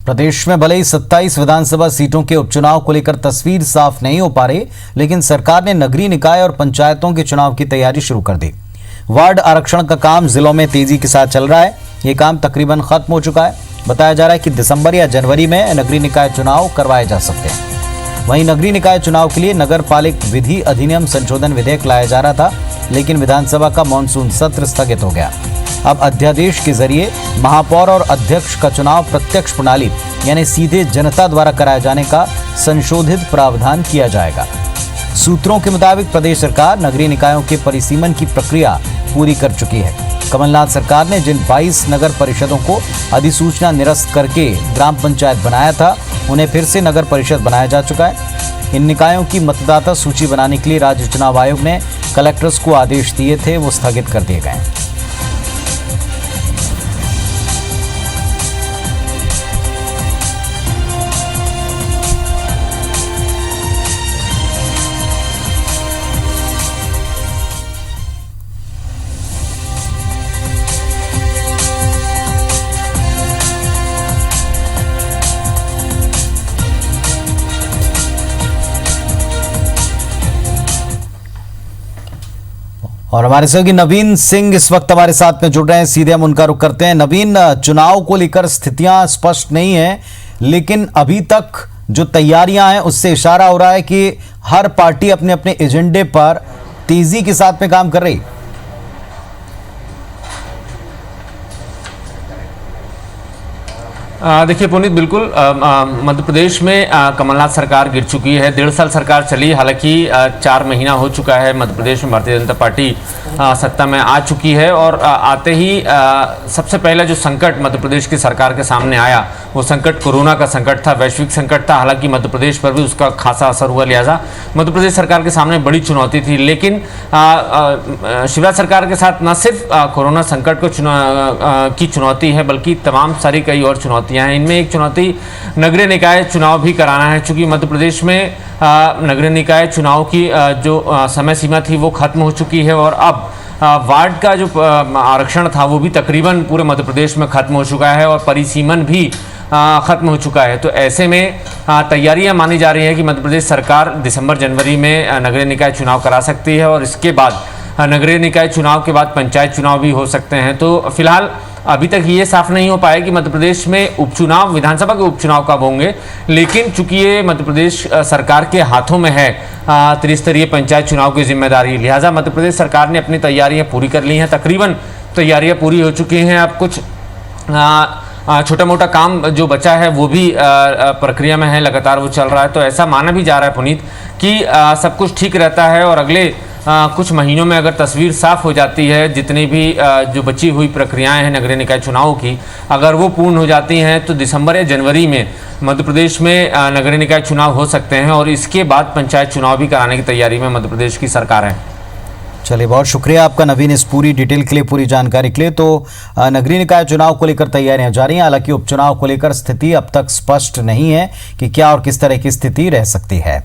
प्रदेश में भले ही 27 विधानसभा सीटों के उपचुनाव को लेकर तस्वीर साफ नहीं हो पा रही, लेकिन सरकार ने नगरीय निकाय और पंचायतों के चुनाव की तैयारी शुरू कर दी। वार्ड आरक्षण का काम जिलों में तेजी के साथ चल रहा है। ये काम तकरीबन खत्म हो चुका है। बताया जा रहा है कि दिसंबर या जनवरी में नगरीय निकाय चुनाव करवाए जा सकते हैं। वहीं नगरीय निकाय चुनाव के लिए नगर पालिक विधि अधिनियम संशोधन विधेयक लाया जा रहा था, लेकिन विधानसभा का मानसून सत्र स्थगित हो गया। अब अध्यादेश के जरिए महापौर और अध्यक्ष का चुनाव प्रत्यक्ष प्रणाली यानी सीधे जनता द्वारा कराए जाने का संशोधित प्रावधान किया जाएगा। सूत्रों के मुताबिक प्रदेश सरकार नगरीय निकायों के परिसीमन की प्रक्रिया पूरी कर चुकी है। कमलनाथ सरकार ने जिन 22 नगर परिषदों को अधिसूचना निरस्त करके ग्राम पंचायत बनाया था, उन्हें फिर से नगर परिषद बनाया जा चुका है। इन निकायों की मतदाता सूची बनाने के लिए राज्य चुनाव आयोग ने कलेक्टर्स को आदेश दिए थे, वो स्थगित कर दिए गए। और हमारे सहयोगी नवीन सिंह इस वक्त हमारे साथ में जुड़ रहे हैं। सीधे हम उनका रुख करते हैं। नवीन, चुनाव को लेकर स्थितियां स्पष्ट नहीं है, लेकिन अभी तक जो तैयारियां हैं उससे इशारा हो रहा है कि हर पार्टी अपने अपने एजेंडे पर तेजी के साथ में काम कर रही। देखिए पुनीत, बिल्कुल मध्य प्रदेश में कमलनाथ सरकार गिर चुकी है। 1.5 साल सरकार चली, हालांकि 4 महीना हो चुका है मध्य प्रदेश में भारतीय जनता पार्टी सत्ता में आ चुकी है। और आते ही सबसे पहला जो संकट मध्य प्रदेश की सरकार के सामने आया वो संकट कोरोना का संकट था, वैश्विक संकट था। हालांकि मध्य प्रदेश पर भी उसका खासा असर हुआ, लिहाजा मध्य प्रदेश सरकार के सामने बड़ी चुनौती थी। लेकिन शिवराज सरकार के साथ न सिर्फ कोरोना संकट को की चुनौती है, बल्कि तमाम सारी कई और चुनौतियां हैं। इनमें एक चुनौती नगरीय निकाय चुनाव भी कराना है, चूंकि मध्य प्रदेश में नगरीय निकाय चुनाव की जो समय सीमा थी वो खत्म हो चुकी है और अब वार्ड का जो आरक्षण था वो भी तकरीबन पूरे मध्य प्रदेश में खत्म हो चुका है और परिसीमन भी खत्म हो चुका है। तो ऐसे में तैयारियां मानी जा रही है कि मध्य प्रदेश सरकार दिसंबर जनवरी में नगरीय निकाय चुनाव करा सकती है और इसके बाद नगरीय निकाय चुनाव के बाद पंचायत चुनाव भी हो सकते हैं। तो फिलहाल अभी तक ये साफ नहीं हो पाया कि मध्य प्रदेश में उपचुनाव, विधानसभा के उपचुनाव कब होंगे। लेकिन चूंकि ये मध्य प्रदेश सरकार के हाथों में है त्रिस्तरीय पंचायत चुनाव की जिम्मेदारी, लिहाजा मध्य प्रदेश सरकार ने अपनी तैयारियां पूरी कर ली हैं। तकरीबन तैयारियां पूरी हो चुकी हैं। अब कुछ छोटा मोटा काम जो बचा है वो भी प्रक्रिया में है, लगातार वो चल रहा है। तो ऐसा माना भी जा रहा है पुनीत कि सब कुछ ठीक रहता है और अगले कुछ महीनों में अगर तस्वीर साफ हो जाती है, जितनी भी जो बची हुई प्रक्रियाएं हैं नगरीय निकाय चुनाव की, अगर वो पूर्ण हो जाती हैं तो दिसंबर या जनवरी में मध्य प्रदेश में नगरीय निकाय चुनाव हो सकते हैं और इसके बाद पंचायत चुनाव भी कराने की तैयारी में मध्य प्रदेश की सरकार है। चलिए, बहुत शुक्रिया आपका नवीन इस पूरी डिटेल के लिए, पूरी जानकारी के लिए। तो नगरीय निकाय चुनाव को लेकर तैयारियां जारी हैं। हालांकि उपचुनाव को लेकर स्थिति अब तक स्पष्ट नहीं है कि क्या और किस तरह की स्थिति रह सकती है।